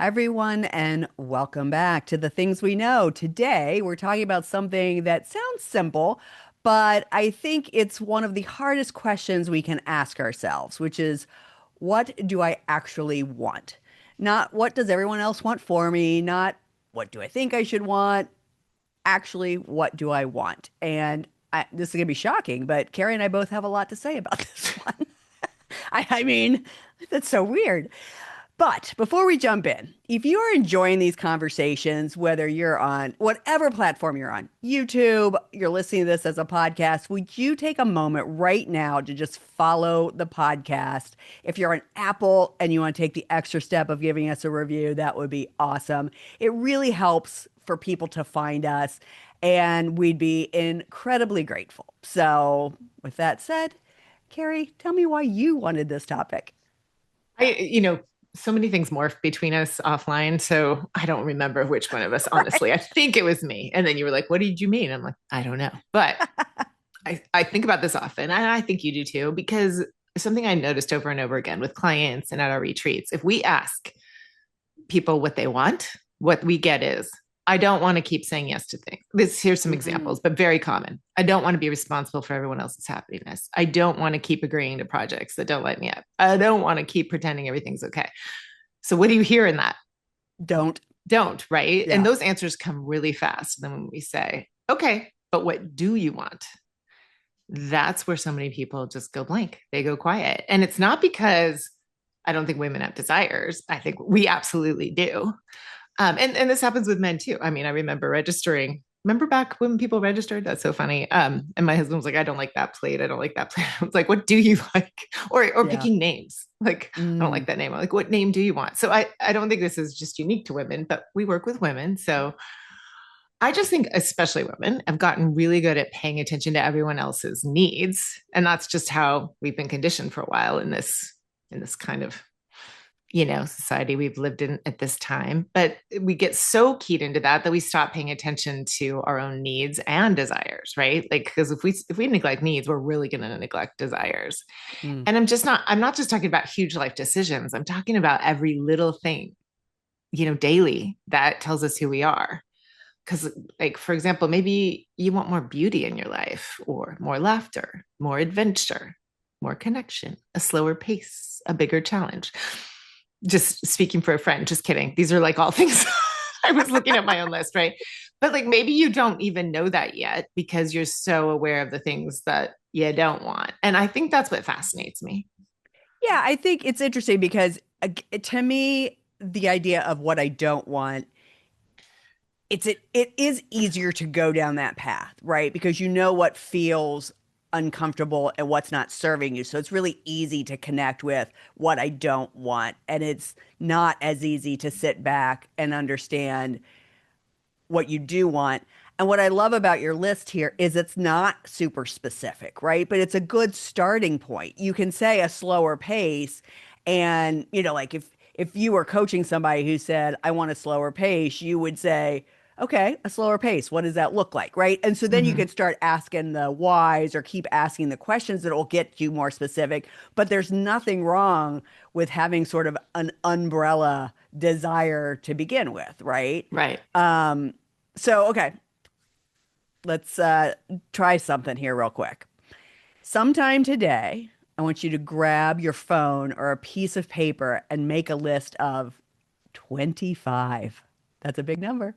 everyone, and welcome back to The Things We Know. Today, we're talking about something that sounds simple, but I think it's one of the hardest questions we can ask ourselves, which is, what do I actually want? Not what does everyone else want for me, not what do I think I should want, actually, what do I want? This is going to be shocking, but Carrie and I both have a lot to say about this one. I mean, that's so weird. But before we jump in, if you are enjoying these conversations, whether you're on whatever platform you're on, YouTube, you're listening to this as a podcast, would you take a moment right now to just follow the podcast? If you're on Apple and you want to take the extra step of giving us a review, that would be awesome. It really helps for people to find us, and we'd be incredibly grateful. So, with that said, Carrie, tell me why you wanted this topic. So many things morphed between us offline. So I don't remember which one of us, honestly. I Right. think it was me. And then you were like, what did you mean? I'm like, I don't know. But I think about this often. And I think you do too, because something I noticed over and over again with clients and at our retreats, if we ask people what they want, what we get is, I don't want to keep saying yes to things. Here's some Hmm. examples, but very common. I don't want to be responsible for everyone else's happiness. I don't want to keep agreeing to projects that don't light me up. I don't want to keep pretending everything's okay. So what do you hear in that? Don't. Don't, right? And Yeah. those answers come really fast. And then when we say, okay, but what do you want? That's where so many people just go blank. They go quiet. And it's not because I don't think women have desires. I think we absolutely do. And this happens with men too. I mean, I remember registering. Remember back when people registered? That's so funny. And my husband was like, I don't like that plate. I don't like that plate. I was like, what do you like? Or Yeah. picking names. Like, I don't like Mm. that name. I'm like, what name do you want? So I don't think this is just unique to women, but we work with women. So I just think, especially women, have gotten really good at paying attention to everyone else's needs. And that's just how we've been conditioned for a while in this kind of society we've lived in at this time. But we get so keyed into that we stop paying attention to our own needs and desires, right? Like, because if we neglect needs, we're really going to neglect desires. Mm. And I'm not just talking about huge life decisions. I'm talking about every little thing, daily that tells us who we are. Because, like, for example, maybe you want more beauty in your life, or more laughter, more adventure, more connection, a slower pace, a bigger challenge. Just speaking for a friend, just kidding. These are like all things I was looking at my own list, right? But like maybe you don't even know that yet because you're so aware of the things that you don't want. And I think that's what fascinates me. Yeah, I think it's interesting because to me, the idea of what I don't want, it is easier to go down that path, right? Because you know what feels uncomfortable and what's not serving you. So it's really easy to connect with what I don't want. And it's not as easy to sit back and understand what you do want. And what I love about your list here is it's not super specific, right? But it's a good starting point. You can say a slower pace, and like if you were coaching somebody who said, "I want a slower pace," you would say, "Okay, a slower pace. What does that look like?" Right? And so then you Mm-hmm. could start asking the whys or keep asking the questions that will get you more specific. But there's nothing wrong with having sort of an umbrella desire to begin with, right? Right. Um, so, okay, let's try something here real quick. Sometime today, I want you to grab your phone or a piece of paper and make a list of 25. That's a big number.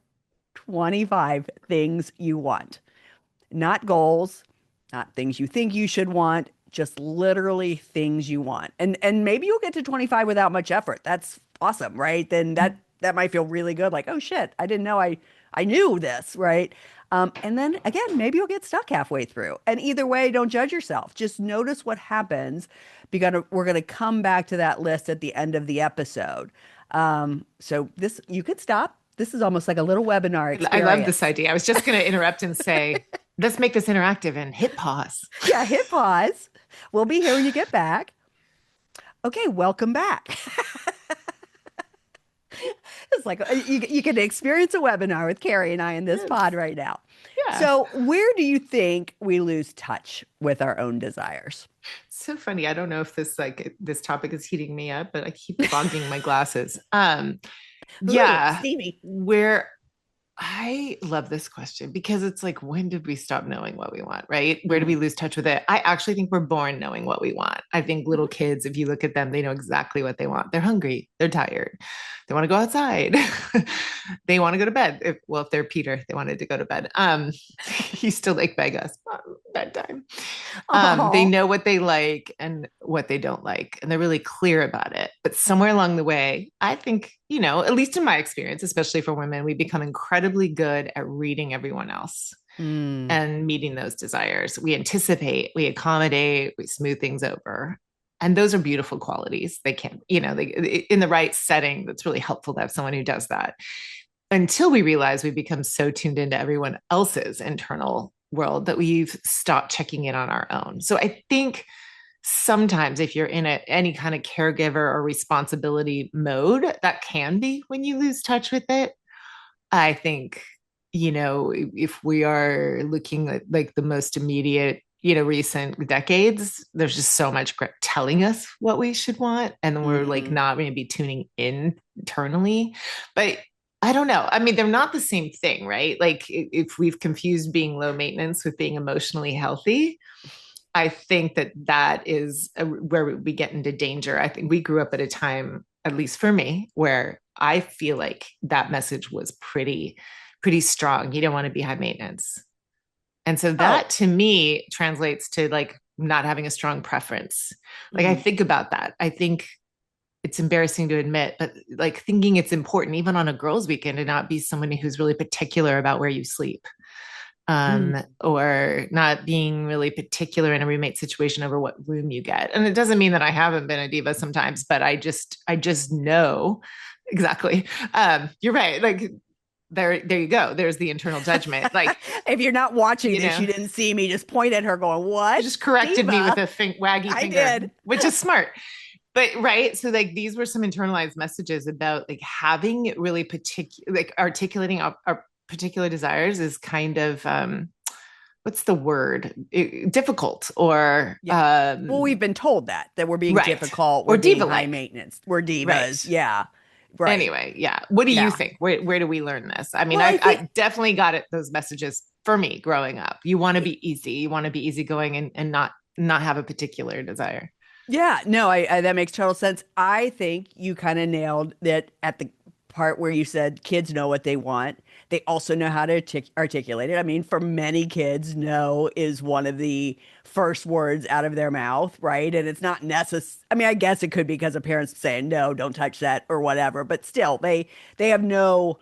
25 things you want. Not goals, not things you think you should want, just literally things you want. And maybe you'll get to 25 without much effort. That's awesome, right? Then that might feel really good, like, oh shit, I didn't know I knew this, right? And then again, maybe you'll get stuck halfway through. And either way, don't judge yourself. Just notice what happens. Because we're gonna come back to that list at the end of the episode. So this you could stop. This is almost like a little webinar I love this experience. idea. I was just going to interrupt and say, let's make this interactive and hit pause. Yeah, hit pause. We'll be here when you get back. Okay, welcome back. It's like you can experience a webinar with Carrie and I in this Yes. pod right now. Yeah. So, where do you think we lose touch with our own desires? It's so funny. I don't know if this topic is heating me up, but I keep fogging my glasses. Ooh, Yeah. steamy. Where I love this question because it's like, when did we stop knowing what we want, right? Where do we Mm. lose touch with it? I actually think we're born knowing what we want. I think little kids, if you look at them, they know exactly what they want. They're hungry, they're tired, they want to go outside, they want to go to bed. If they're Peter, they wanted to go to bed. He still like beg us, bedtime. They Oh. know what they like and what they don't like, and they're really clear about it. But somewhere along the way, I think, at least in my experience, especially for women, we become incredibly good at reading everyone else Mm. and meeting those desires. We anticipate, we accommodate, we smooth things over. And those are beautiful qualities. They can, in the right setting, that's really helpful to have someone who does that, until we realize we become so tuned into everyone else's internal world that we've stopped checking in on our own. So I think sometimes if you're in any kind of caregiver or responsibility mode, that can be when you lose touch with it. I think, if we are looking at like the most immediate, recent decades, there's just so much telling us what we should want. And then we're like Mm. not maybe tuning in internally. But I don't know. I mean, they're not the same thing, right? Like if we've confused being low maintenance with being emotionally healthy, I think that is where we get into danger. I think we grew up at a time, at least for me, where I feel like that message was pretty strong. You don't want to be high maintenance. And so Oh. that to me translates to like not having a strong preference. Like I Mm. think about that. I think it's embarrassing to admit, but like thinking it's important, even on a girls' weekend, to not be somebody who's really particular about where you sleep, Mm. or not being really particular in a roommate situation over what room you get. And it doesn't mean that I haven't been a diva sometimes, but I just know exactly. You're right. Like there you go. There's the internal judgment. Like, If you're not watching you this, know, you didn't see me just point at her going, you "What? just corrected me with Diva?" a waggy I finger, did. which is smart. But right, so like these were some internalized messages about like having really particular, like articulating our particular desires is kind of what's the word, difficult or Yeah. Well, we've been told that we're being right, difficult, we're or being diva high like, maintenance, we're divas. right. Yeah. Right. Anyway, yeah, what do you Yeah. think? Where do we learn this? I mean, Well, I think, I definitely got it, those messages for me growing up. You want to be easy, you want to be easygoing, and not have a particular desire. yeah, no, I that makes total sense. I think you kind of nailed that at the part where you said kids know what they want. They also know how to articulate it. I mean, for many kids, no is one of the first words out of their mouth, right? And it's not necessary. I mean, I guess it could be because of parents saying no, don't touch that or whatever, but still, they have no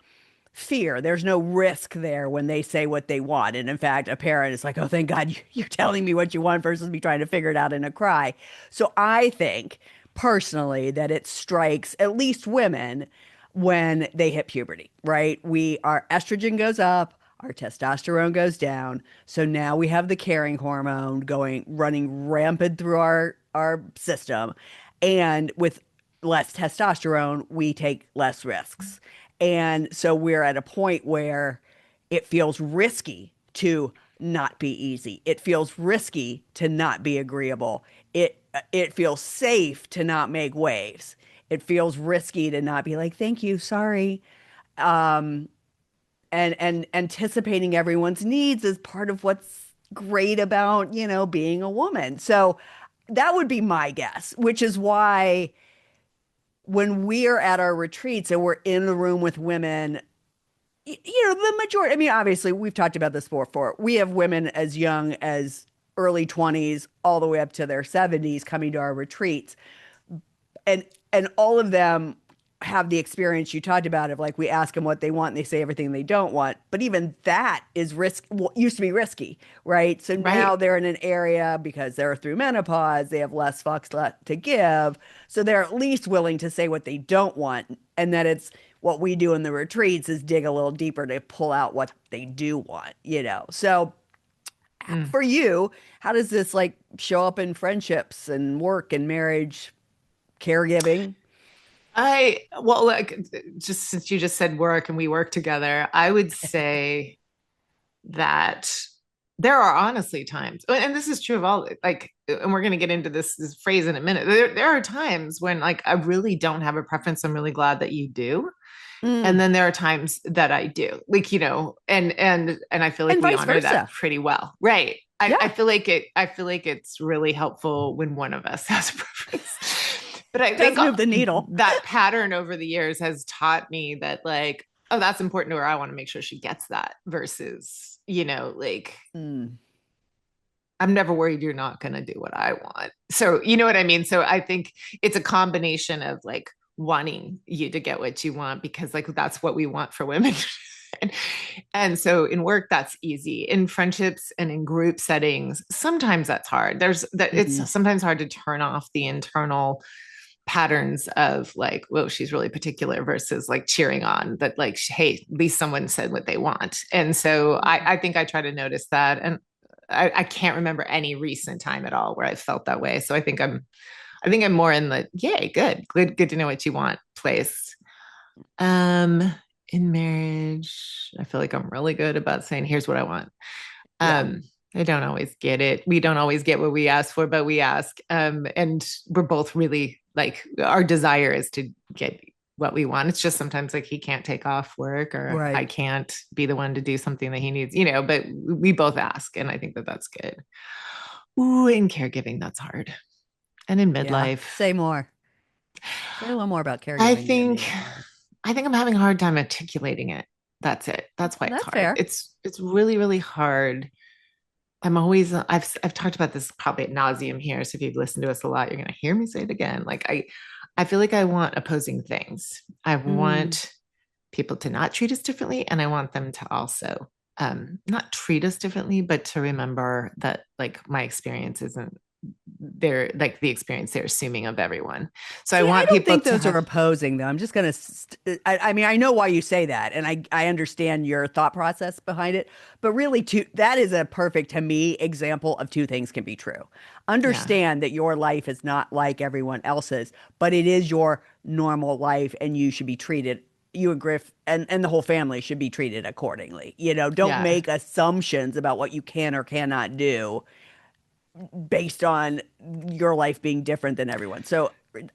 fear. There's no risk there when they say what they want. And in fact, a parent is like, oh, thank God you're telling me what you want versus me trying to figure it out in a cry. So I think personally that it strikes at least women when they hit puberty, right? Our estrogen goes up, our testosterone goes down. So now we have the caring hormone running rampant through our system. And with less testosterone, we take less risks. And so we're at a point where it feels risky to not be easy. It feels risky to not be agreeable. It feels safe to not make waves. It feels risky to not be like, thank you, sorry. Um, and anticipating everyone's needs is part of what's great about, being a woman. So that would be my guess, which is why when we are at our retreats and we're in the room with women, the majority, I mean, obviously, we've talked about this before. We have women as young as early 20s all the way up to their 70s coming to our retreats. And all of them have the experience you talked about of like we ask them what they want and they say everything they don't want. But even that is used to be risky, right? So now Right. they're in an area because they're through menopause, they have less fucks left to give. So they're at least willing to say what they don't want. And that it's what we do in the retreats is dig a little deeper to pull out what they do want. So Mm. for you, how does this like show up in friendships and work and marriage, caregiving? Well, like, just since you just said work and we work together, I would say that there are honestly times, and this is true of all, like, and we're going to get into this phrase in a minute. There are times when like I really don't have a preference. I'm really glad that you do. And Mm. then there are times that I do, like, and I feel like And we vice honor that versa. pretty well. Right. I Yeah. feel like I feel like it's really helpful when one of us has a preference. But I Does think move the needle. that pattern over the years has taught me that, like, oh, that's important to her. I want to make sure she gets that versus, like, Mm. I'm never worried you're not going to do what I want. So, you know what I mean? So I think it's a combination of like wanting you to get what you want because like that's what we want for women. and, and so in work that's easy. In friendships and in group settings, sometimes that's hard. There's that Mm. it's sometimes hard to turn off the internal patterns of like, whoa, she's really particular versus like cheering on that, like, hey, at least someone said what they want. And so I think I try to notice that. And I can't remember any recent time at all where I felt that way. So I think I'm more in the yay, good to know what you want place. Um, in marriage, I feel like I'm really good about saying, here's what I want. Yeah. Um, I don't always get it. We don't always get what we ask for, but we ask. And we're both really like our desire is to get what we want. It's just sometimes like he can't take off work or I Right. can't be the one to do something that he needs, but we both ask. And I think that that's good. Ooh, in caregiving, that's hard. And in Yeah. midlife, Say more. Say a little more about I caregiving in think midlife. I think I'm having a hard time articulating it. That's it. That's why it's That's hard. fair. It's really, really hard. I've talked about this probably at nauseum here. So if you've listened to us a lot, you're gonna hear me say it again. Like I feel like I want opposing things. I Mm. want people to not treat us differently, and I want them to also not treat us differently, but to remember that like my experience isn't they're like the experience they're assuming of everyone. So I See, I want don't people think to those are have opposing, though. I'm just gonna. I mean, I know why you say that, and I understand your thought process behind it. But really, that is a perfect to me example of two things can be true. yeah, Understand that your life is not like everyone else's, but it is your normal life, and you should be treated. You and Griff and the whole family should be treated accordingly. Don't yeah, make assumptions about what you can or cannot do based on your life being different than everyone. So,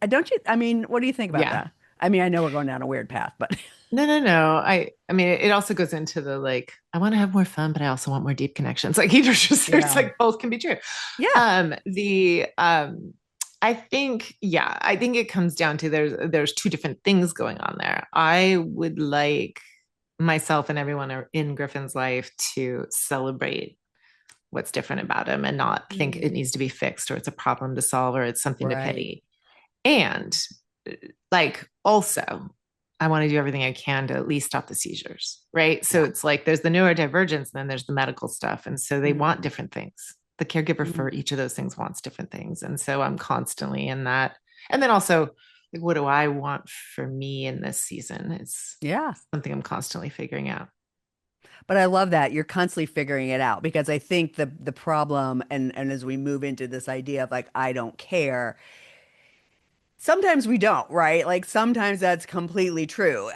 don't you? I mean, what do you think about yeah. that? I mean, I know we're going down a weird path, but No, no, no. I mean, it also goes into the like, I want to have more fun, but I also want more deep connections. Like, just there's yeah, like both can be true. yeah, The I think it comes down to there's two different things going on there. I would like myself and everyone in Griffin's life to celebrate what's different about him and not think mm, it needs to be fixed or it's a problem to solve or it's something to right, pity. And like also I want to do everything I can to at least stop the seizures, right? So yeah, it's like there's the neurodivergence and then there's the medical stuff. And so they want mm, different things. The caregiver for mm, each of those things wants different things. And so I'm constantly in that. And then also, like, what do I want for me in this season? It's yeah. something I'm constantly figuring out. But I love that you're constantly figuring it out because I think the problem and as we move into this idea of like I don't care, sometimes we don't, right? Like sometimes that's completely true.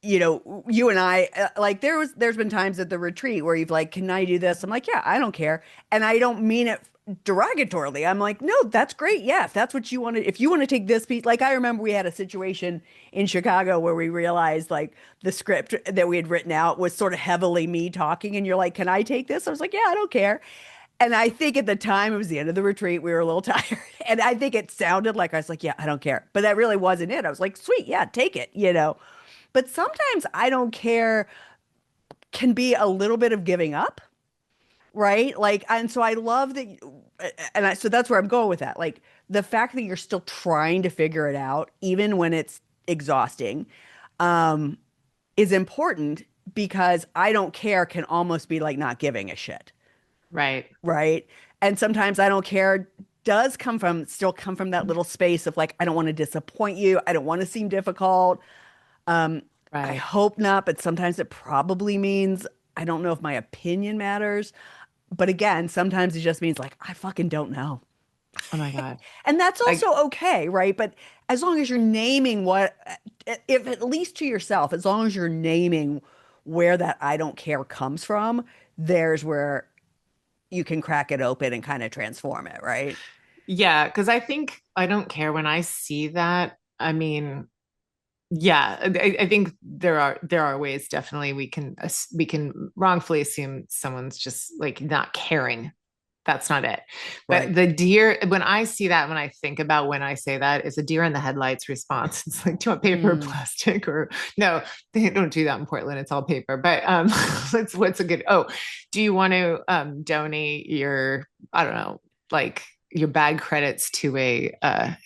You and I, like there's been times at the retreat where you've like, can I do this? I'm like, yeah, I don't care. And I don't mean it derogatorily. I'm like, no, that's great. Yeah, if that's what you want to, if you want to take this piece, like I remember we had a situation in Chicago where we realized like the script that we had written out was sort of heavily me talking. And you're like, can I take this? I was like, yeah, I don't care. And I think at the time it was the end of the retreat, we were a little tired. And I think it sounded like I was like, yeah, I don't care. But that really wasn't it. I was like, sweet, yeah, take it. But sometimes I don't care can be a little bit of giving up, right? Like, and so I love that, so that's where I'm going with that. Like, the fact that you're still trying to figure it out, even when it's exhausting, um, is important because I don't care can almost be like not giving a shit, Right. right? And sometimes I don't care does still come from that little space of like, I don't want to disappoint you. I don't want to seem difficult. Um, I Right. hope not, but sometimes it probably means I don't know if my opinion matters. But again, sometimes it just means like I fucking don't know. Oh my God. And that's Like, also okay, right? But as long as you're naming if at least to yourself, as long as you're naming where that I don't care comes from, there's where you can crack it open and kind of transform it, right? Yeah, because I think I don't care when I see that. I mean, yeah, I think there are ways definitely we can wrongfully assume someone's just like not caring. That's not it. But Right. the deer, when I see that, when I think about when I say that, it's a deer in the headlights response. It's like, do you want paper or Mm. plastic? Or no, they don't do that in Portland. It's all paper. But what's a good, oh, do you want to donate your, I don't know, like your bag credits to a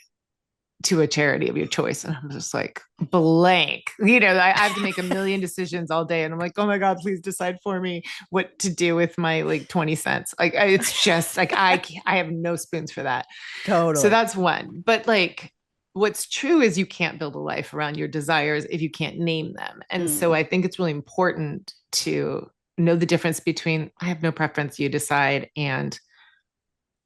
charity of your choice? And I'm just like blank. I have to make a million decisions all day. And I'm like, oh my God, please decide for me what to do with my like 20 cents. Like it's just like I have no spoons for that. So Totally. that's one. But like what's true is you can't build a life around your desires if you can't name them. And so Mm. I think it's really important to know the difference between I have no preference, you decide, and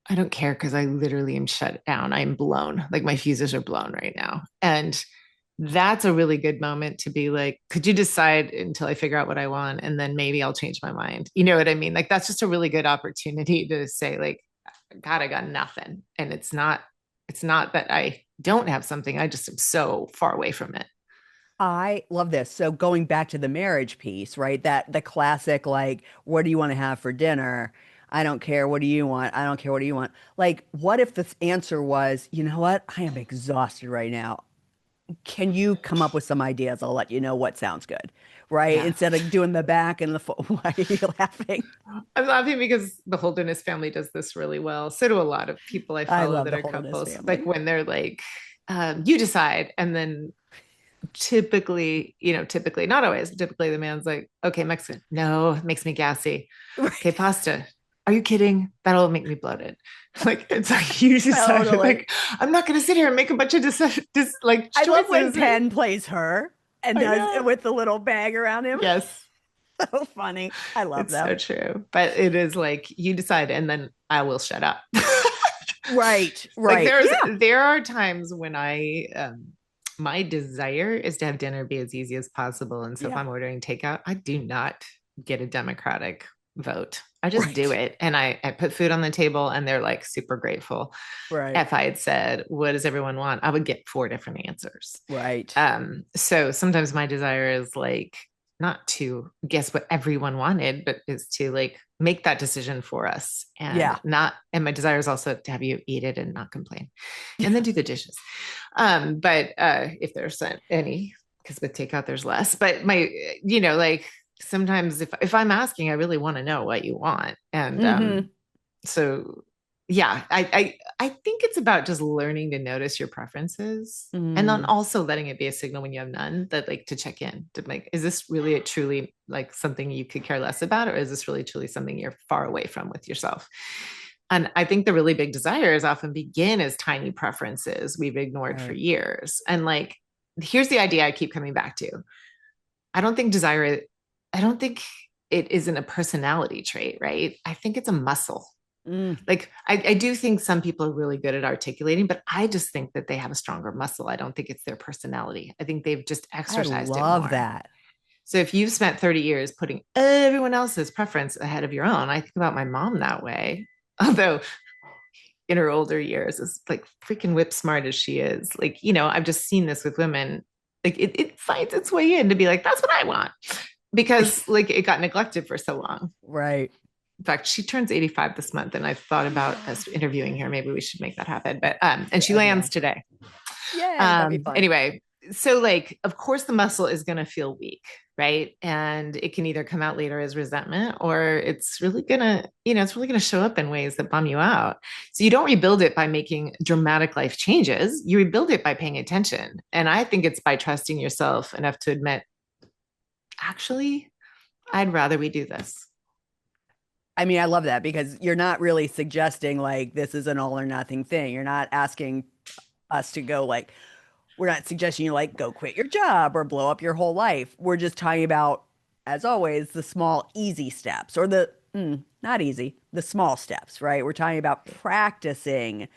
I don't care because I literally am shut down. I'm blown. Like my fuses are blown right now. And that's a really good moment to be like, could you decide until I figure out what I want? And then maybe I'll change my mind. You know what I mean? Like that's just a really good opportunity to say, like, God, I got nothing. And it's not that I don't have something. I just am so far away from it. I love this. So going back to the marriage piece, right? That the classic, like, what do you want to have for dinner? I don't care. What do you want? I don't care. What do you want? Like, what if the answer was, you know what? I am exhausted right now. Can you come up with some ideas? I'll let you know what sounds good, right? Yeah. Instead of doing the back and the why are you laughing? I'm laughing because the Holderness family does this really well. So do a lot of people I I follow love that the are Holderness couples. Like family. when they're like, you decide, and then typically, not always, but typically the man's like, okay, Mexican. No, it makes me gassy. Okay, Right. pasta. Are you kidding? That'll make me bloated. Like it's like you decided, Totally. like, I'm not gonna sit here and make a bunch of like I love when choices. Penn plays her and I does know. with the little bag around him. Yes, So funny. I love it's so them. true. But it is like you decide and then I will shut up. Right, Like right. Yeah. there are times when my desire is to have dinner be as easy as possible. And so if Yeah. I'm ordering takeout, I do not get a democratic vote. I just do Right. it. And I put food on the table and they're like super grateful. Right. If I had said, what does everyone want? I would get four different answers. Right. So sometimes my desire is like not to guess what everyone wanted, but is to like make that decision for us Yeah. and my desire is also to have you eat it and not complain and then do the dishes. But if there's any, because with takeout there's less, but like sometimes if I'm asking, I really want to know what you want. And Hmm. so yeah, I think it's about just learning to notice your preferences and then Mm. also letting it be a signal when you have none, that like to check in to like, is this really truly like something you could care less about, or is this really truly something you're far away from with yourself? And I think the really big desires often begin as tiny preferences we've ignored for Right. years. And like, here's the idea I keep coming back to. I don't think desire, I don't think it isn't a personality trait, right? I think it's a muscle. Mm. Like I do think some people are really good at articulating, but I just think that they have a stronger muscle. I don't think it's their personality. I think they've just I exercised it love more. that. So if you've spent 30 years putting everyone else's preference ahead of your own, I think about my mom that way. Although in her older years, as like freaking whip smart as she is, like, I've just seen this with women. Like it finds its way in to be like, that's what I want. Because like it got neglected for so long. Right. In fact, she turns 85 this month, and I thought about us interviewing her. Maybe we should make that happen. But and she That'd be lands awesome. today. Yay, that'd be fun. Anyway, so like, of course, the muscle is going to feel weak, right? And it can either come out later as resentment, or it's really gonna show up in ways that bum you out. So you don't rebuild it by making dramatic life changes. You rebuild it by paying attention. And I think it's by trusting yourself enough to admit, actually, I'd rather we do this. I mean, I love that because you're not really suggesting like this is an all or nothing thing. You're not asking us to go like, we're not suggesting you like go quit your job or blow up your whole life. We're just talking about, as always, the small, easy steps or not easy, the small steps, right? We're talking about practicing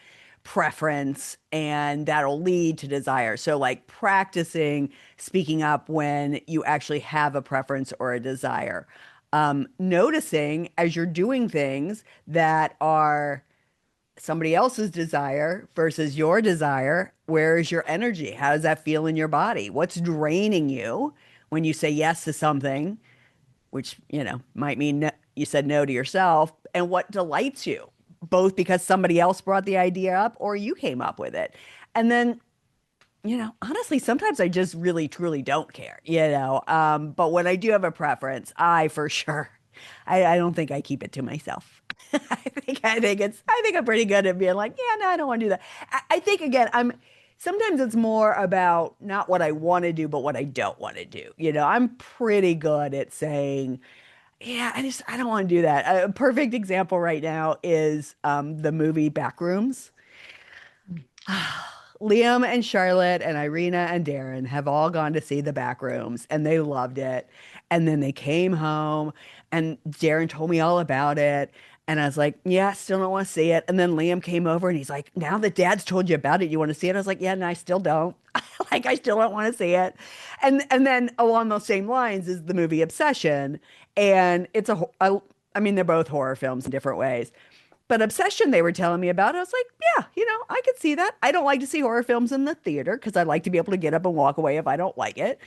preference and that'll lead to desire. So, like practicing speaking up when you actually have a preference or a desire. Noticing as you're doing things that are somebody else's desire versus your desire, where is your energy? How does that feel in your body? What's draining you when you say yes to something, which, might mean you said no to yourself, and what delights you, both because somebody else brought the idea up or you came up with it. And then, honestly, sometimes I just really, truly don't care, but when I do have a preference, I for sure, I don't think I keep it to myself. I think I'm pretty good at being like, yeah, no, I don't want to do that. I think again, sometimes it's more about not what I want to do, but what I don't want to do. I'm pretty good at saying, yeah, I don't want to do that. A perfect example right now is the movie Backrooms. Liam and Charlotte and Irina and Darren have all gone to see the back rooms and they loved it. And then they came home and Darren told me all about it. And I was like, yeah, still don't want to see it. And then Liam came over and he's like, now that dad's told you about it, you want to see it? I was like, yeah, no, I still don't. Like, I still don't want to see it. And then along those same lines is the movie Obsession. And I mean, they're both horror films in different ways. But Obsession, they were telling me about, I was like, yeah, I could see that. I don't like to see horror films in the theater because I like to be able to get up and walk away if I don't like it.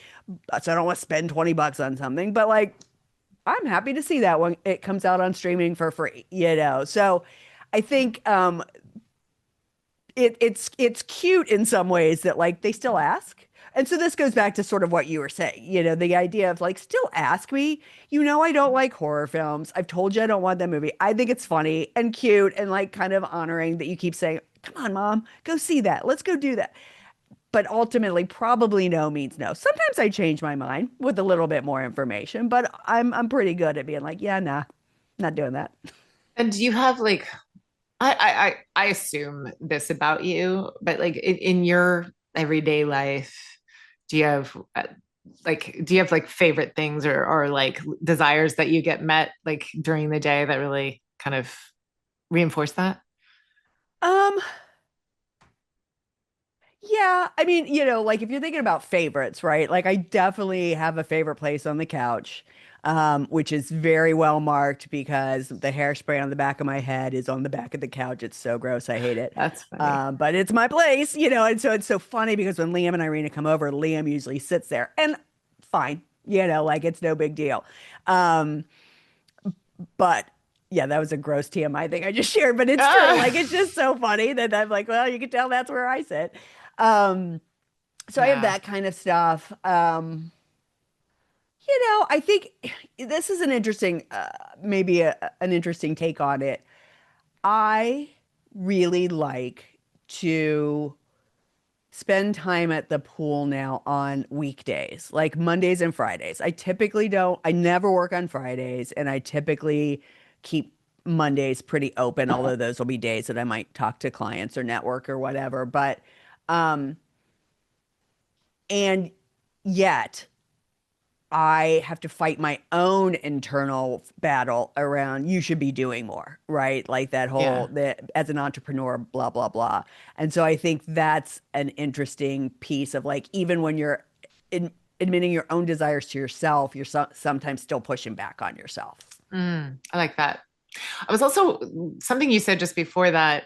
So I don't want to spend $20 on something. But like, I'm happy to see that when it comes out on streaming for free. So I think it's cute in some ways that like they still ask. And so this goes back to sort of what you were saying, the idea of like, still ask me. I don't like horror films. I've told you I don't want that movie. I think it's funny and cute and like kind of honoring that you keep saying, come on, mom, go see that. Let's go do that. But ultimately, probably no means no. Sometimes I change my mind with a little bit more information, but I'm pretty good at being like, yeah, nah, not doing that. And do you have like I assume this about you, but like in your everyday life, do you have like favorite things or like desires that you get met like during the day that really kind of reinforce that? Um, Yeah, I mean, like if you're thinking about favorites, right? Like I definitely have a favorite place on the couch, which is very well marked because the hairspray on the back of my head is on the back of the couch. It's so gross. I hate it. That's funny. But it's my place, and so it's so funny because when Liam and Irina come over, Liam usually sits there and fine, like it's no big deal. Um, but yeah, that was a gross TMI thing I just shared, but it's true. Like Ah, it's just so funny that I'm like, well, you can tell that's where I sit. Um, so I have yeah. that kind of stuff. I think this is an interesting, maybe an interesting take on it. I really like to spend time at the pool now on weekdays, like Mondays and Fridays. I never work on Fridays, and I typically keep Mondays pretty open, although those will be days that I might talk to clients or network or whatever. Um, and yet, I have to fight my own internal battle around you should be doing more, right? Like that whole Yeah. that as an entrepreneur, blah, blah, blah. And so I think that's an interesting piece of like even when you're admitting your own desires to yourself, you're sometimes still pushing back on yourself. I like that. I was also something you said just before that.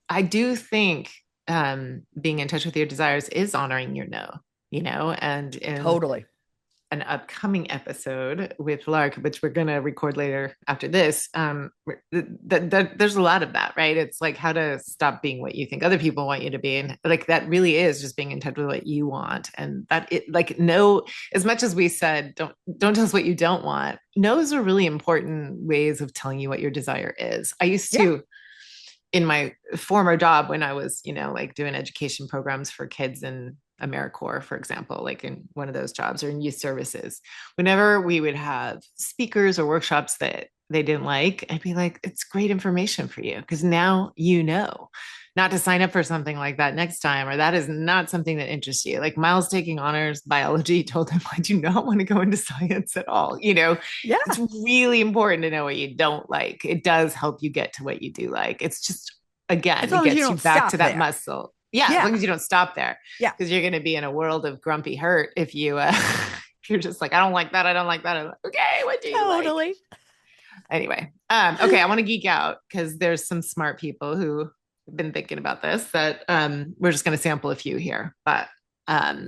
I do think being in touch with your desires is honoring your no, and in Totally. an upcoming episode with Lark, which we're going to record later after this, there's a lot of that, right? It's like how to stop being what you think other people want you to be. And like that really is just being in touch with what you want. And that it like no, as much as we said, don't tell us what you don't want. No's are really important ways of telling you what your desire is. I used Yeah. to in my former job when I was, like doing education programs for kids in AmeriCorps, for example, like in one of those jobs or in youth services, whenever we would have speakers or workshops that they didn't like, I'd be like, it's great information for you because now not to sign up for something like that next time, or that is not something that interests you. Like Miles taking honors biology told him, I do not want to go into science at all. It's Yeah. really important to know what you don't like. It does help you get to what you do like. It's just, As again, it long as you gets you don't back stop to that there. muscle. Yeah, as long Yeah. as you don't stop there, Yeah. because you're going to be in a world of grumpy hurt if you You're just like, I don't like that. I don't like that. I'm like, okay, what do you like? Totally. Anyway, okay, I want to geek out because there's some smart people who have been thinking about this that we're just going to sample a few here. But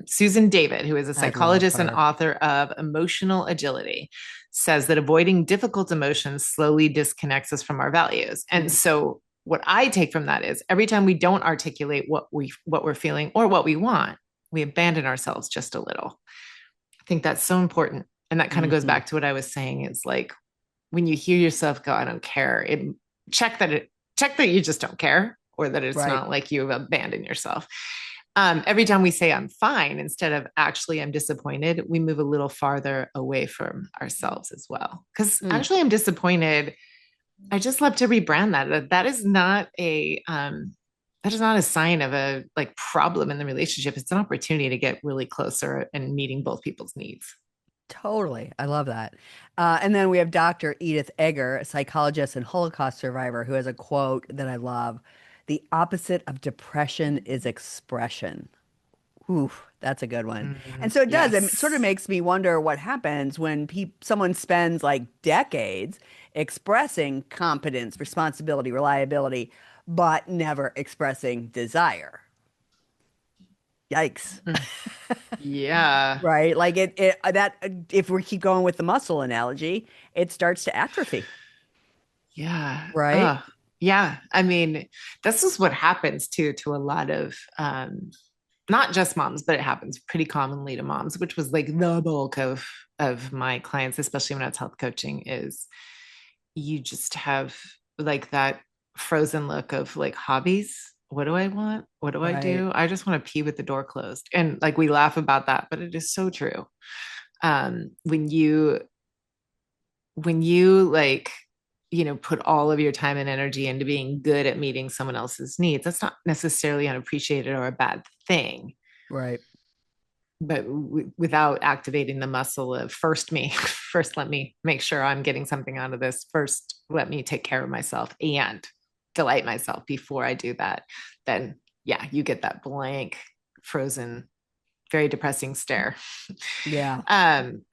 Susan David, who is a I love psychologist and her. author of Emotional Agility, says that avoiding difficult emotions slowly disconnects us from our values. And Mm, so what I take from that is every time we don't articulate what we're feeling or what we want, we abandon ourselves just a little. I think that's so important. And that kind of goes hmm. back to what I was saying is like when you hear yourself go, I don't care, check that check that you just don't care or that it's Right. not like you've abandoned yourself. Every time we say I'm fine instead of actually I'm disappointed, we move a little farther away from ourselves as well. Because Mm, actually I'm disappointed. I just love to rebrand that. That is not a sign of a like problem in the relationship. It's an opportunity to get really closer and meeting both people's needs. totally. I love that. And then we have Dr. Edith Egger, a psychologist and Holocaust survivor, who has a quote that I love. The opposite of depression is expression. Ooh, that's a good one. And so it does. It sort of Yes. makes me wonder what happens when someone spends like decades expressing competence, responsibility, reliability, but never expressing desire. Yikes. Yeah. Right? Like it that if we keep going with the muscle analogy, it starts to atrophy, Yeah. right? Yeah. I mean, this is what happens to a lot of not just moms, but it happens pretty commonly to moms, which was like the bulk of my clients, especially when it's health coaching, is you just have like that frozen look of like hobbies. What do I want? What do I Right. do? I just want to pee with the door closed. And like we laugh about that, but it is so true. When you like put all of your time and energy into being good at meeting someone else's needs, that's not necessarily unappreciated or a bad thing, Right. but without activating the muscle of first let me make sure I'm getting something out of this, first let me take care of myself and delight myself before I do that, then yeah, you get that blank frozen very depressing stare. Yeah.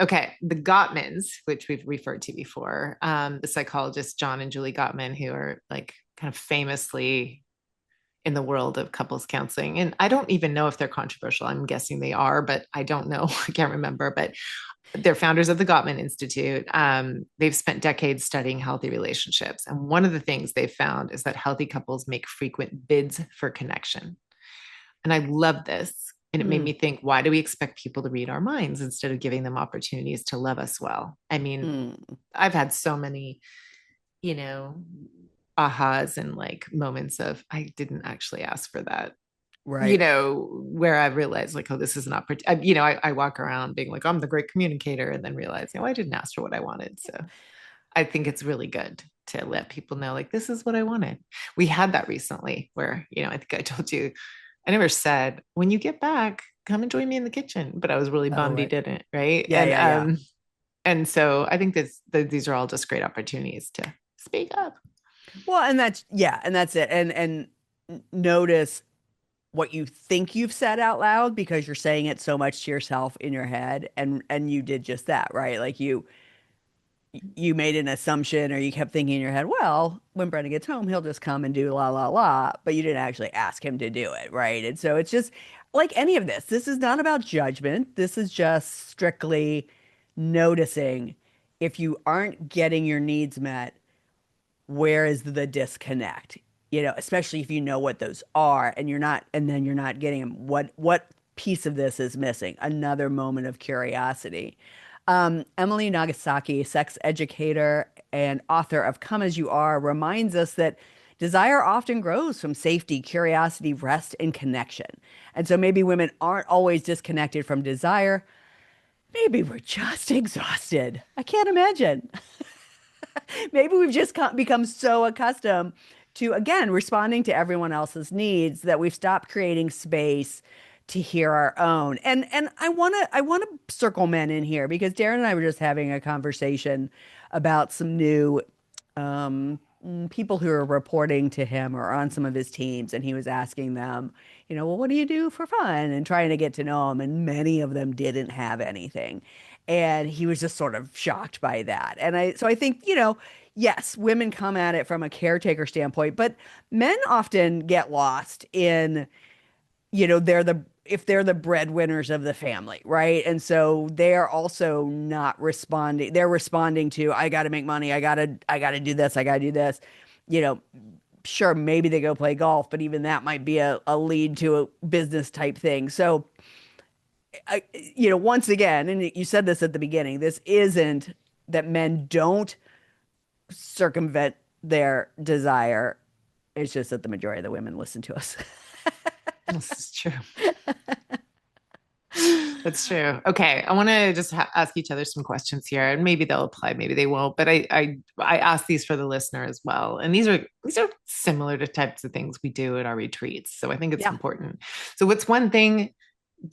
Okay, the Gottmans, which we've referred to before, the psychologists John and Julie Gottman, who are like kind of famously in the world of couples counseling. And I don't even know if they're controversial. I'm guessing they are, but I don't know. I can't remember. But they're founders of the Gottman Institute. They've spent decades studying healthy relationships. And one of the things they've found is that healthy couples make frequent bids for connection. And I love this. And it made Mm, me think, why do we expect people to read our minds instead of giving them opportunities to love us well? I mean, mm. I've had so many, you know, ahas and like moments of, I didn't actually ask for that, Right. where I realized like, oh, this is an opportunity. I walk around being like, I'm the great communicator and then realize, I didn't ask for what I wanted. So I think it's really good to let people know, like, this is what I wanted. We had that recently where, I think I told you, I never said, when you get back, come and join me in the kitchen. But I was really Oh, bummed he right. didn't. Right. Yeah, yeah, yeah. And so I think these are all just great opportunities to speak up. Well, and that's yeah, and that's it. And notice what you think you've said out loud because you're saying it so much to yourself in your head and you did just that, right? Like you made an assumption or you kept thinking in your head, well, when Brendan gets home, he'll just come and do la la la, but you didn't actually ask him to do it, right? And so it's just like any of this. This is not about judgment. This is just strictly noticing if you aren't getting your needs met, where is the disconnect? Especially if you know what those are and you're not getting them. What piece of this is missing? Another moment of curiosity. Emily Nagasaki, sex educator and author of Come As You Are, reminds us that desire often grows from safety, curiosity, rest, and connection. And so maybe women aren't always disconnected from desire. Maybe we're just exhausted. I can't imagine. Maybe we've just become so accustomed to, again, responding to everyone else's needs that we've stopped creating space to hear our own. And I want to circle men in here because Darren and I were just having a conversation about some new people who are reporting to him or on some of his teams, and he was asking them, well, what do you do for fun? And trying to get to know them, and many of them didn't have anything. And he was just sort of shocked by that. So I think, yes, women come at it from a caretaker standpoint, but men often get lost in, if they're the breadwinners of the family, right? And so they're also not responding. They're responding to, I got to make money. I got to do this. I got to do this. You know, sure, maybe they go play golf, but even that might be a lead to a business type thing. So, once again, and you said this at the beginning, this isn't that men don't circumvent their desire. It's just that the majority of the women listen to us. This is true. That's true. Okay, I want to just ask each other some questions here, and maybe they'll apply, maybe they won't. But I ask these for the listener as well, and these are similar to types of things we do at our retreats. So I think it's Yeah. important. So what's one thing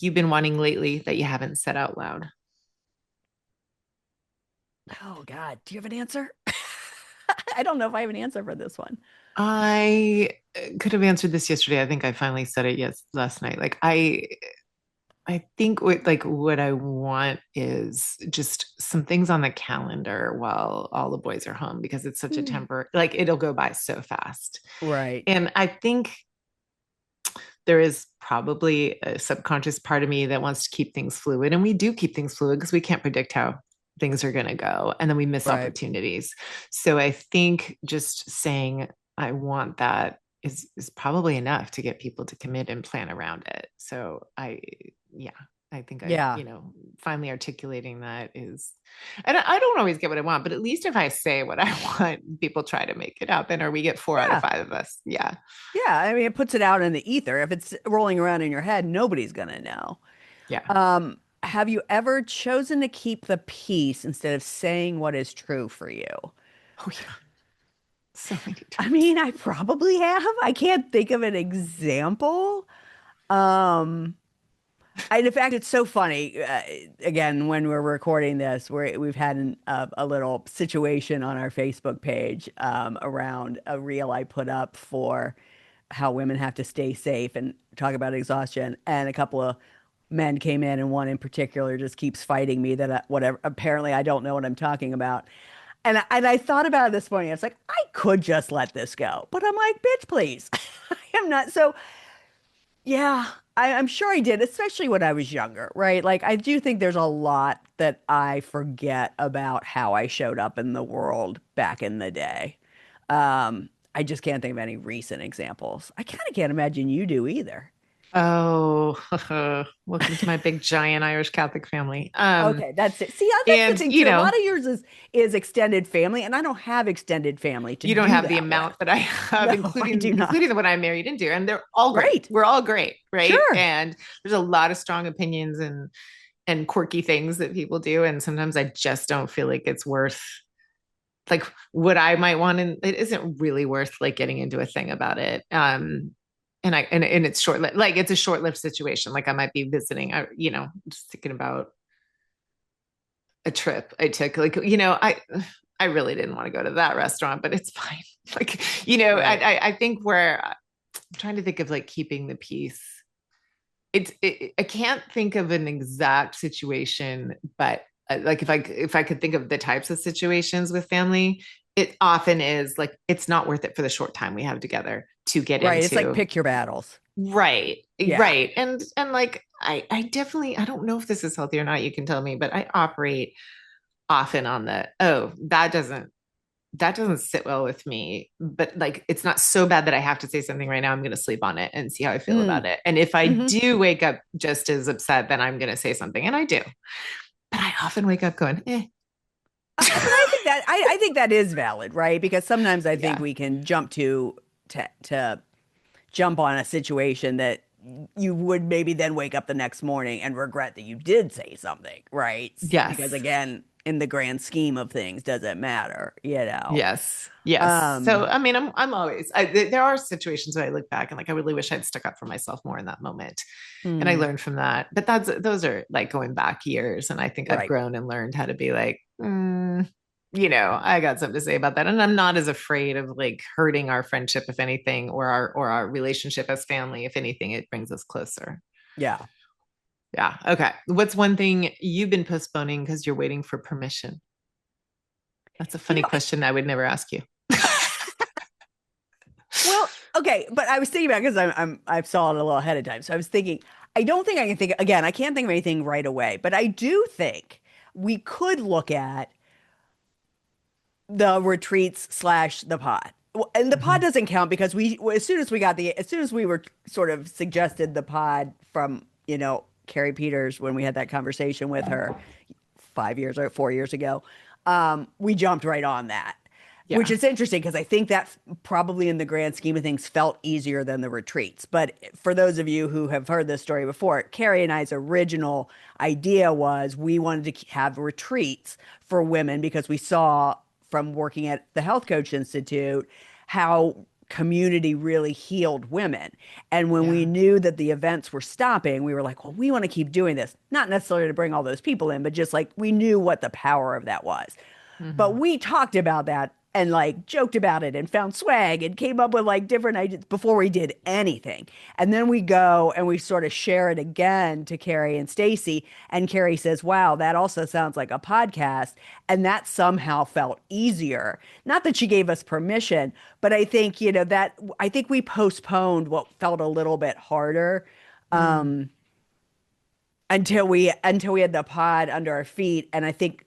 you've been wanting lately that you haven't said out loud? Oh God, do you have an answer? I don't know if I have an answer for this one. I could have answered this yesterday. I think I finally said it last night. Like I think what I want is just some things on the calendar while all the boys are home because it's such a Hmm. temper, like it'll go by so fast. Right. And I think there is probably a subconscious part of me that wants to keep things fluid. And we do keep things fluid because we can't predict how things are going to go. And then we miss Right. opportunities. So I think just saying, I want that is probably enough to get people to commit and plan around it. So yeah, I think Yeah. finally articulating that is, and I don't always get what I want, but at least if I say what I want, people try to make it happen, or we get four out of Yeah. five of us. Yeah. Yeah. I mean, it puts it out in the ether. If it's rolling around in your head, nobody's gonna know. Yeah. Have you ever chosen to keep the peace instead of saying what is true for you? Oh, yeah. So many I times. mean, I probably have. I can't think of an example. Um, in fact, it's so funny. Again, when we're recording this, we've had a little situation on our Facebook page around a reel I put up for how women have to stay safe and talk about exhaustion. And a couple of men came in, and one in particular just keeps fighting me that whatever. Apparently, I don't know what I'm talking about. And I thought about it this morning. It's like I could just let this go, but I'm like, bitch, please. I am not. So yeah, I'm sure I did, especially when I was younger, right? Like, I do think there's a lot that I forget about how I showed up in the world back in the day. I just can't think of any recent examples. I kind of can't imagine you do either. Oh, welcome to my big giant Irish Catholic family. Okay, that's it. See, that's the And thing too. A lot of yours is extended family, and I don't have extended family to you don't do have the that with. amount that I have, No, I do including not. the one I married into, and they're all great. Right. We're all great, right? Sure. And there's a lot of strong opinions and quirky things that people do, and sometimes I just don't feel like it's worth like what I might want, and it isn't really worth like getting into a thing about it. And it's like it's a short-lived situation. Like I might be visiting, just thinking about a trip I took. Like, I really didn't want to go to that restaurant, but it's fine. Like, Right. I think where I'm trying to think of like keeping the peace. I can't think of an exact situation, but like if I could think of the types of situations with family, it often is like it's not worth it for the short time we have together to get Right. It's like into. pick your battles. Right. Yeah. Right. And like I definitely, I don't know if this is healthy or not, you can tell me, but I operate often on the, oh, that doesn't sit well with me, but like it's not so bad that I have to say something right now. I'm going to sleep on it and see how I feel about Mm. it. And if I Hmm. do wake up just as upset, then I'm going to say something, and I do. But I often wake up going, eh. But I think that is valid, right? Because sometimes I think Yeah. we can jump to jump on a situation that you would maybe then wake up the next morning and regret that you did say something, right? Because Yes. again, in the grand scheme of things, does it matter, you know? Yes. Yes. So Um, I mean, I'm always there are situations where I look back and like I really wish I'd stuck up for myself more in that moment. And I hmm, learned from that. But those are like going back years. And I think I've right. grown and learned how to be like, I got something to say about that. And I'm not as afraid of like hurting our friendship, if anything, or our relationship as family. If anything, it brings us closer. Yeah. Yeah. Okay. What's one thing you've been postponing because you're waiting for permission? That's a You funny know, question I would never ask you. well, okay, but I was thinking about because I saw it a little ahead of time. So I was thinking, I don't think I can think again, I can't think of anything right away, but I do think we could look at the retreats slash the pod. And the pod Mhm. doesn't count because as soon as we were sort of suggested the pod from, Carrie Peters when we had that conversation with her 5 years or 4 years ago, we jumped right on that, which Yeah. is interesting because I think that probably in the grand scheme of things felt easier than the retreats. But for those of you who have heard this story before, Carrie and I's original idea was we wanted to have retreats for women because we saw from working at the Health Coach Institute how community really healed women. And when we Yeah. knew that the events were stopping, we were like, well, we want to keep doing this. Not necessarily to bring all those people in, but just like we knew what the power of that was. But Hmm. we talked about that and like joked about it and found swag and came up with like different ideas before we did anything. And then we go and we sort of share it again to Carrie and Stacy. And Carrie says, wow, that also sounds like a podcast. And that somehow felt easier. Not that she gave us permission, but I think, I think we postponed what felt a little bit harder Mm. until we had the pod under our feet. And I think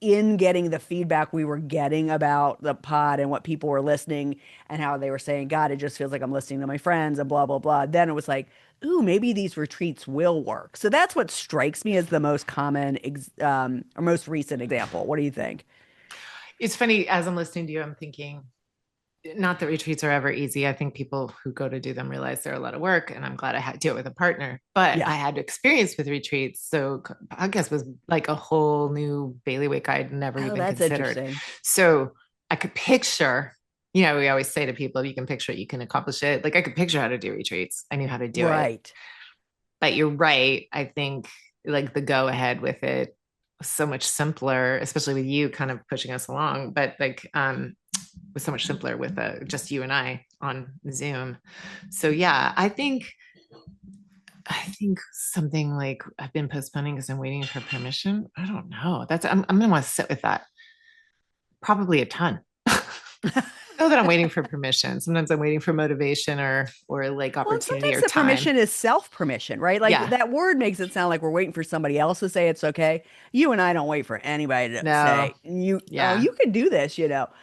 in getting the feedback we were getting about the pod and what people were listening and how they were saying, God, it just feels like I'm listening to my friends and blah, blah, blah. Then it was like, ooh, maybe these retreats will work. So that's what strikes me as the most common or most recent example. What do you think? It's funny as I'm listening to you, I'm thinking, not that retreats are ever easy. I think people who go to do them realize they're a lot of work, and I'm glad I had to do it with a partner. But Yeah. I had experience with retreats, so podcast was like a whole new bailiwick I'd never Oh, even that's considered. interesting. So I could picture, we always say to people, you can picture it, you can accomplish it. Like I could picture how to do retreats. I knew how to do it. Right. But you're right. I think like the go ahead with it was so much simpler, especially with you kind of pushing us along. But like was so much simpler with just you and I on Zoom. So yeah, I think something like I've been postponing because I'm waiting for permission. I don't know. I'm gonna want to sit with that probably a ton. I know that I'm waiting for permission. Sometimes I'm waiting for motivation or like Well, and opportunity sometimes or the time. permission is self-permission, right? Like Yeah. that word makes it sound like we're waiting for somebody else to say it's okay. You and I don't wait for anybody to No. say you, oh, Yeah. you can do this,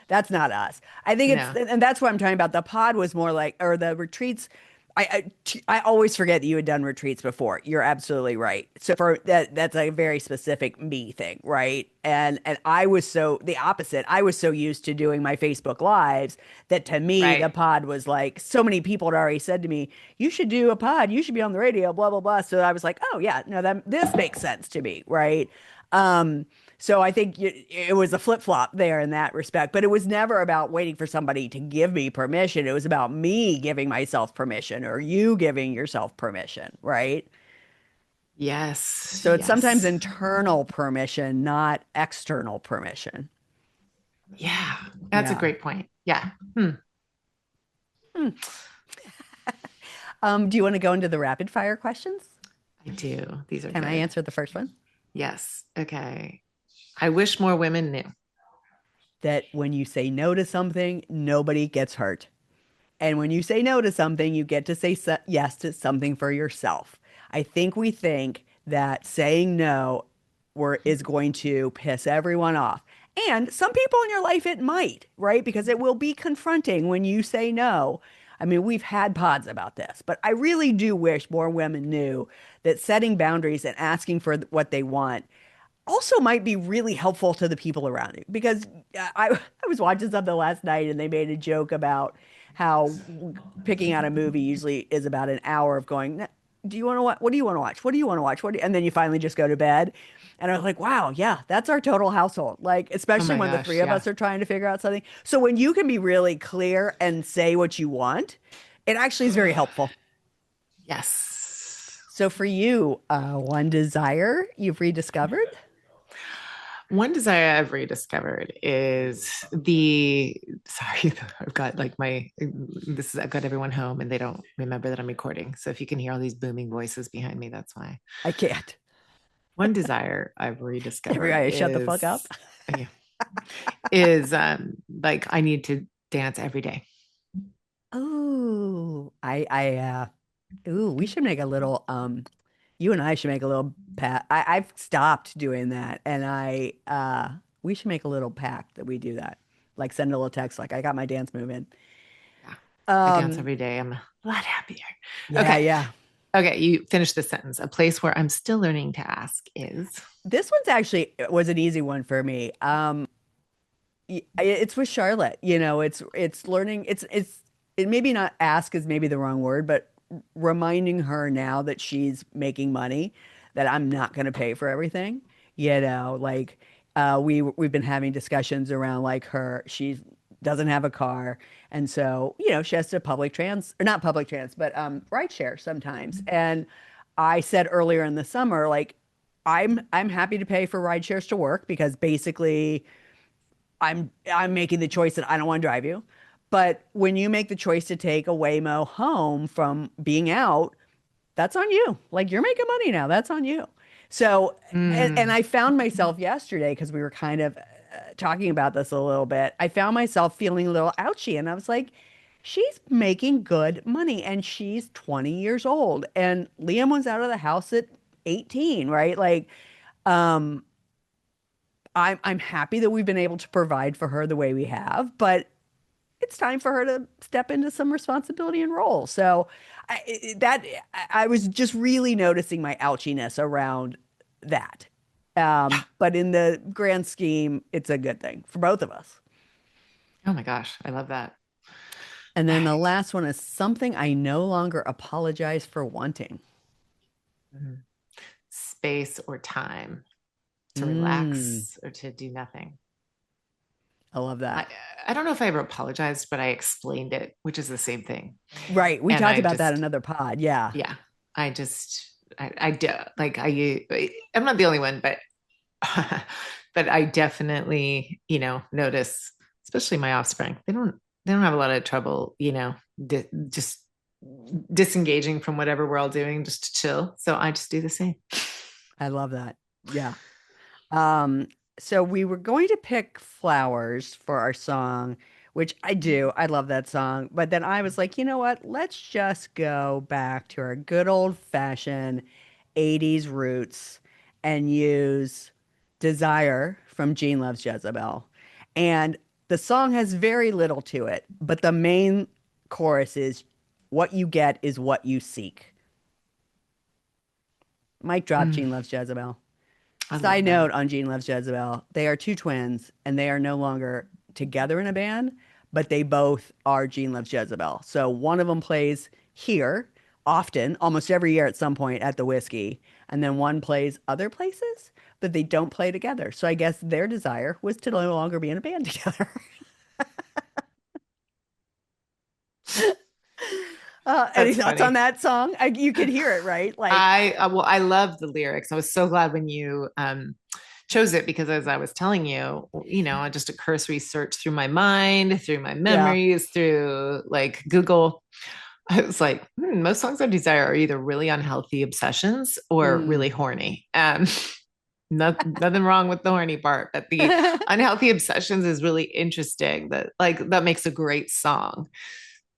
That's not us. I think No. and that's what I'm talking about. The pod was more like, or the retreats. I always forget that you had done retreats before. You're absolutely right. So for that's a very specific me thing, right? And I was so the opposite. I was so used to doing my Facebook lives that to me the Right. pod was like so many people had already said to me, "You should do a pod. You should be on the radio." Blah blah blah. So I was like, "Oh yeah, no, that this makes sense to me, right?" Um, so I think it was a flip-flop there in that respect, but it was never about waiting for somebody to give me permission. It was about me giving myself permission or you giving yourself permission, right? Yes. So it's sometimes Yes. internal permission, not external permission. Yeah. That's a Yeah. great point. Yeah. Hmm. Hmm. Do you want to go into the rapid fire questions? I do. These are Can I good. answer the first one? Yes. Okay. I wish more women knew. That when you say no to something, nobody gets hurt. And when you say no to something, you get to say yes to something for yourself. I think we think that saying no is going to piss everyone off. And some people in your life, it might, right? Because it will be confronting when you say no. I mean, we've had pods about this, but I really do wish more women knew that setting boundaries and asking for what they want also might be really helpful to the people around you because I was watching something last night and they made a joke about how picking out a movie usually is about an hour of going, do you want to watch? What do you want to watch? What do you want to watch? And then you finally just go to bed. And I was like, wow, yeah, that's our total household. Like, Oh especially my when the gosh. three of Yeah. us are trying to figure out something. So when you can be really clear and say what you want, it actually is very helpful. Yes. So for you, one desire you've rediscovered? One desire I've rediscovered is sorry, I've got like I've got everyone home and they don't remember that I'm recording. So if you can hear all these booming voices behind me, that's why. I can't. One desire I've Every rediscovered guy shut the fuck up. yeah, is like I need to dance every day. Oh, ooh, we should make a little, you and I should make a little pat. I've stopped doing that and we should make a little pact that we do that. Like send a little text, like I got my dance movement. Yeah. I dance Um, every day. I'm a lot happier. yeah, Okay. yeah. Okay, you finish the sentence. A place where I'm still learning to ask is. This one's actually was an easy one for me. It's with Charlotte, it's learning, it maybe not ask is maybe the wrong word, but reminding her now that she's making money, that I'm not going to pay for everything, like we've been having discussions around like she doesn't have a car, and so she has to public trans or not public trans, but ride share sometimes. And I said earlier in the summer, like I'm happy to pay for ride shares to work because basically I'm making the choice that I don't want to drive you. But when you make the choice to take a Waymo home from being out, that's on you. Like you're making money now. That's on you. So, and Mm. I found myself yesterday because we were kind of talking about this a little bit. I found myself feeling a little ouchy, and I was like, she's making good money and she's 20 years old. And Liam was out of the house at 18, right? Like, um, I'm happy that we've been able to provide for her the way we have, but it's time for her to step into some responsibility and role. So I was just really noticing my ouchiness around that. But in the grand scheme, it's a good thing for both of us. Oh my gosh, I love that. And All then the right. last one is something I no longer apologize for wanting. Mhm. Space or time to Mm, relax or to do nothing. I love that. I I don't know if I ever apologized, but I explained it, which is the same thing. Right. We And talked I about that in just, another pod. Yeah. yeah, I just, I do like I'm not the only one, but but I definitely, notice, especially my offspring. They don't have a lot of trouble, just disengaging from whatever we're all doing just to chill. So I just do the same. I love that. Yeah. Um, so we were going to pick Flowers for our song, which I do. I love that song. But then I was like, you know what? Let's just go back to our good old fashioned 80s roots and use Desire from Gene Loves Jezebel. And the song has very little to it, but the main chorus is what you get is what you seek. Mic drop, Mm, Gene Loves Jezebel. I love Side note that. on Gene Loves Jezebel, they are two twins and they are no longer together in a band, but they both are Gene Loves Jezebel. So one of them plays here often, almost every year at some point at the Whiskey, and then one plays other places, but they don't play together. So I guess their desire was to no longer be in a band together. Any That's thoughts on funny. that song? You could hear it, right? Like, I love the lyrics. I was so glad when you chose it because as I was telling you, just a cursory search through my mind, through my yeah. memories, through like Google, I was like, most songs of desire are either really unhealthy obsessions or Mm. really horny. Nothing wrong with the horny part, but the unhealthy obsessions is really interesting. That makes a great song.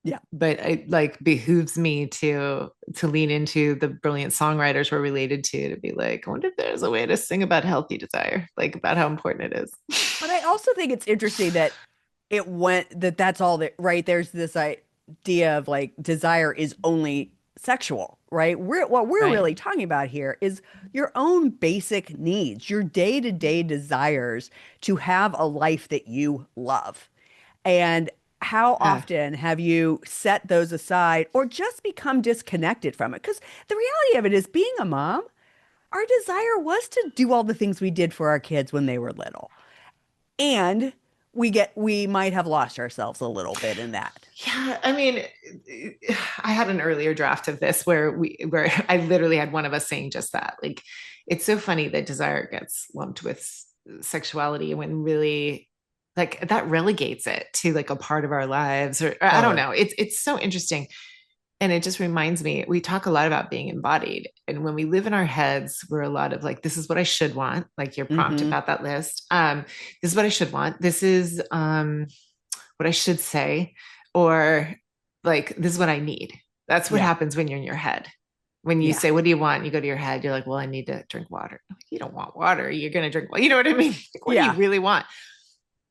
Yeah. But it like behooves me to lean into the brilliant songwriters we're related to be like, I wonder if there's a way to sing about healthy desire, like about how important it is. But I also think it's interesting that that's all that, right? There's this idea of like desire is only sexual, right? What we're Right. really talking about here is your own basic needs, your day-to-day desires to have a life that you love. And how Yeah. often have you set those aside or just become disconnected from it? Because the reality of it is being a mom, our desire was to do all the things we did for our kids when they were little. And we might have lost ourselves a little bit in that. Yeah, I mean, I had an earlier draft of this where I literally had one of us saying just that. Like, it's so funny that desire gets lumped with sexuality when really like that relegates it to like a part of our lives, or I don't Totally. know. It's so interesting. And it just reminds me, we talk a lot about being embodied. And when we live in our heads, we're a lot of like, this is what I should want, like your prompt Mm-hmm. about that list. This is what I should want. This is what I should say, or like, this is what I need. That's what Yeah. happens when you're in your head. When you Yeah. say, what do you want? You go to your head, you're like, well, I need to drink water. Like, you don't want water. You're going to drink water. You know what I mean? Like, what do you Yeah. really want?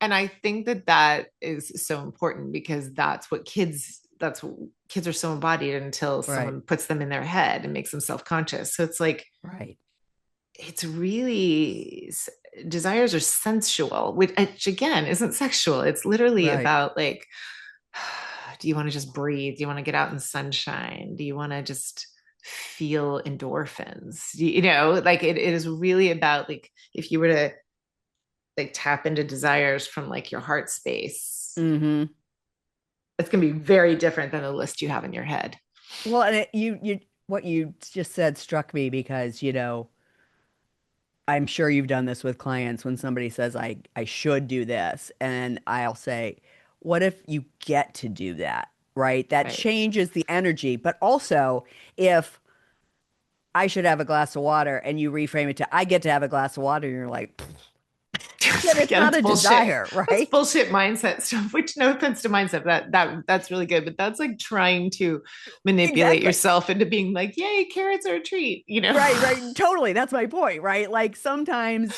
And I think that that is so important because that's what kids are so embodied until Right. someone puts them in their head and makes them self-conscious. So it's like, Right. it's really desires are sensual, which again isn't sexual. It's literally Right. about like, do you want to just breathe? Do you want to get out in the sunshine? Do you want to just feel endorphins? You know, like it is really about like if you were to like tap into desires from like your heart space, Mm-hmm. it's going to be very different than the list you have in your head. Well, and what you just said struck me because, I'm sure you've done this with clients when somebody says, I should do this. And I'll say, what if you get to do that? Right? That Right. changes the energy. But also, if I should have a glass of water and you reframe it to, I get to have a glass of water, and you're like, then it's Yeah, not that's a bullshit. desire, That's right? bullshit mindset stuff, which no offense to mindset, that's really good. But that's like trying to manipulate Exactly. yourself into being like, yay, carrots are a treat, you know? Right, right. Totally. That's my point, right? Like sometimes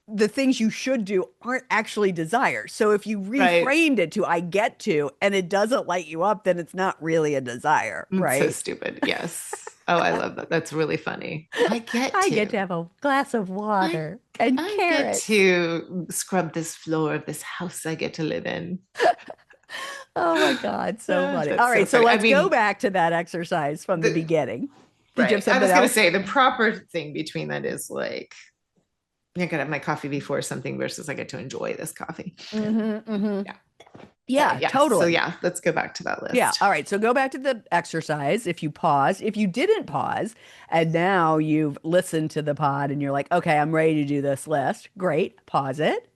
the things you should do aren't actually desires. So if you Right. reframed it to I get to and it doesn't light you up, then it's not really a desire, It's so right? stupid. Yes. Oh, I love that. That's really funny. I get I get to to. have a glass of I water and I get carrots. to scrub this floor of this house I get to live in. Oh my God, so funny. All That's so right, so funny. I let's go mean, back to that exercise from the the beginning. Did you have right. I something was gonna else? say the proper thing between that is like I gotta have my coffee before something versus I get to enjoy this coffee. Mm-hmm. Yeah. Okay. Yeah, Yeah. So totally. yeah, let's go back to that Yeah. list. All right. So go back to the exercise. If you pause, if you didn't pause, and now you've listened to the pod and you're like, okay, I'm ready to do this list. Great. Pause it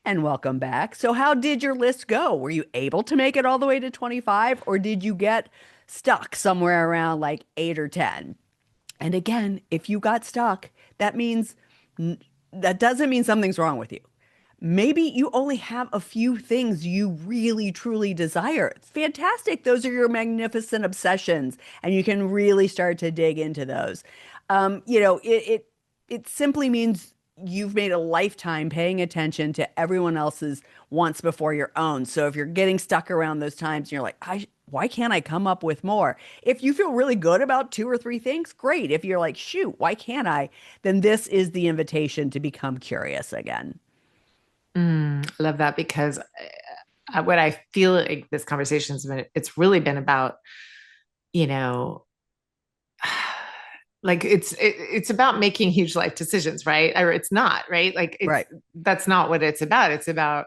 and welcome back. So, how did your list go? Were you able to make it all the way to 25 or did you get stuck somewhere around like 8 or 10? And again, if you got stuck, that means that doesn't mean something's wrong with you. Maybe you only have a few things you really truly desire. It's fantastic. Those are your magnificent obsessions, and you can really start to dig into those. It simply means you've made a lifetime paying attention to everyone else's wants before your own. So if you're getting stuck around those times and you're like, why can't I come up with more? If you feel really good about two or three things, great. If you're like, shoot, why can't I? Then this is the invitation to become curious again. I love that because what I feel like this conversation's been, it's really been about, you know, like it's about making huge life decisions, right? Or it's not, right? Like it's Right. that's not what it's about. It's about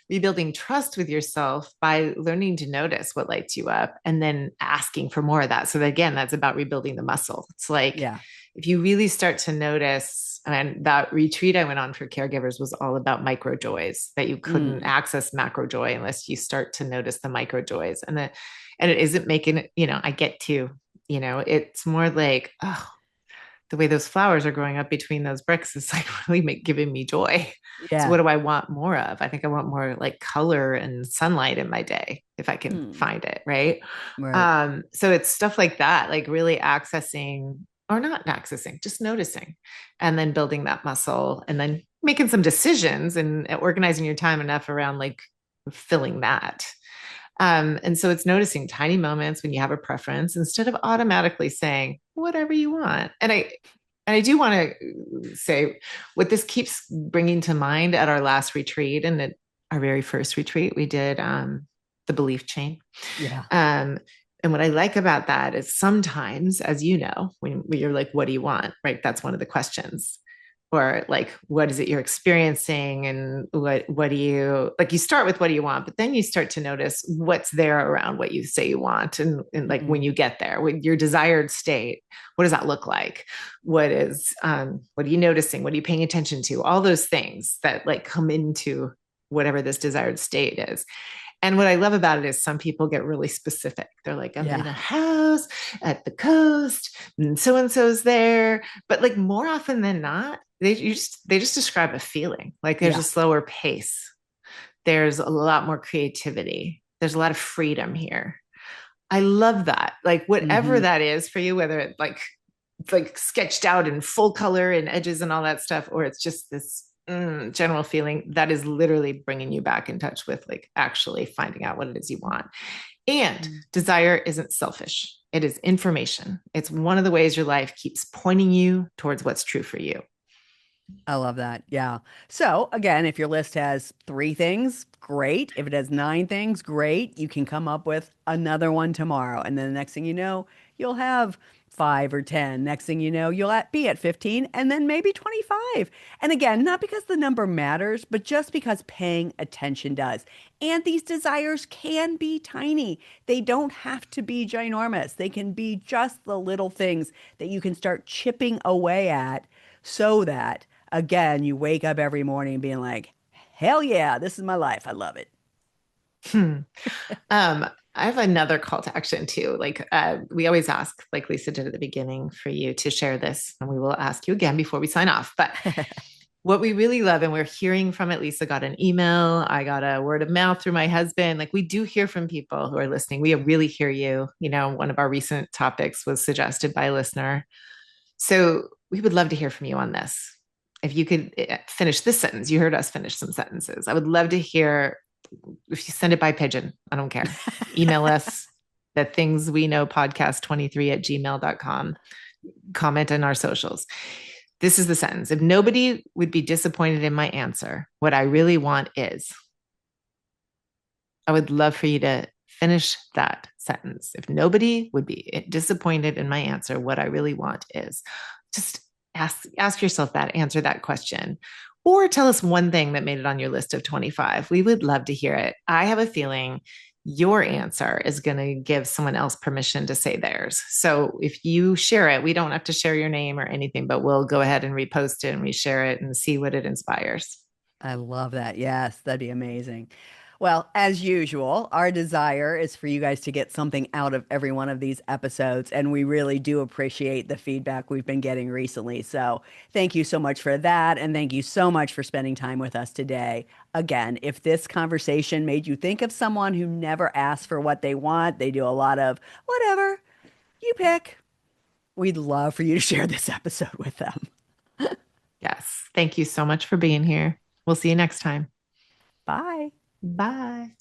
rebuilding trust with yourself by learning to notice what lights you up and then asking for more of that. So that, again, that's about rebuilding the muscle. It's like Yeah. if you really start to notice, and that retreat I went on for caregivers was all about micro joys that you couldn't Mm. access macro joy unless you start to notice the micro joys. And it isn't making it, I get to, it's more like, oh, the way those flowers are growing up between those bricks is like really giving me joy. So what Yeah. do I want more of? I think I want more like color and sunlight in my day if I can Hmm. find it, right? Right. So it's stuff like that, like really accessing or not accessing, just noticing and then building that muscle and then making some decisions and organizing your time enough around like filling that. And so it's noticing tiny moments when you have a preference instead of automatically saying whatever you want. And I do want to say what this keeps bringing to mind at our last retreat and at our very first retreat, we did the belief chain. Yeah. Um, and what I like about that is sometimes, as you know, when you're like, what do you want? Right. That's one of the questions. or like what is it you're experiencing, and what do you like. You start with what do you want, but then you start to notice what's there around what you say you want, and like when Mhm. you get there, with your desired state, what does that look like? What are you noticing? What are you paying attention to? All those things that like come into whatever this desired state is. And what I love about it is some people get really specific. They're like, I'm Yeah. in a house at the coast, and so's there. But like more often than not, they just describe a feeling. Like there's a Yeah. slower pace. There's a lot more creativity. There's a lot of freedom here. I love that. Like whatever Hmm. that is for you, whether it's like sketched out in full color and edges and all that stuff, or it's just this general feeling that is literally bringing you back in touch with like actually finding out what it is you want. And desire isn't selfish. It is information. It's one of the ways your life keeps pointing you towards what's true for you. I love that. Yeah. So again, if your list has three things, great. If it has nine things, great. You can come up with another one tomorrow. And then the next thing you know, you'll have five or 10. Next thing you know, be at 15 and then maybe 25. And again, not because the number matters, but just because paying attention does. And these desires can be tiny. They don't have to be ginormous. They can be just the little things that you can start chipping away at so that again, you wake up every morning being like, hell yeah, this is my life. I love it. Hmm. I have another call to action too. Like we always ask, like Lisa did at the beginning, for you to share this, and we will ask you again before we sign off. But what we really love, and we're hearing from it, Lisa got an email, I got a word of mouth through my husband. Like we do hear from people who are listening. We really hear you. You know, one of our recent topics was suggested by a listener. So we would love to hear from you on this. If you could finish this sentence, you heard us finish some sentences. I would love to hear if you send it by pigeon. I don't care. Email us the things we know podcast 23 at gmail.com. Comment on our socials. This is the sentence. If nobody would be disappointed in my answer, what I really want is, I would love for you to finish that sentence. If nobody would be disappointed in my answer, what I really want is, just ask yourself that, answer that question. Or tell us one thing that made it on your list of 25. We would love to hear it. I have a feeling your answer is going to give someone else permission to say theirs. So if you share it, we don't have to share your name or anything, but we'll go ahead and repost it and reshare it and see what it inspires. I love that. Yes, that'd be amazing. Well, as usual, our desire is for you guys to get something out of every one of these episodes, and we really do appreciate the feedback we've been getting recently. So, thank you so much for that, and thank you so much for spending time with us today. Again, if this conversation made you think of someone who never asks for what they want, they do a lot of whatever you pick, we'd love for you to share this episode with them. Yes. Thank you so much for being here. We'll see you next time. Bye. Bye.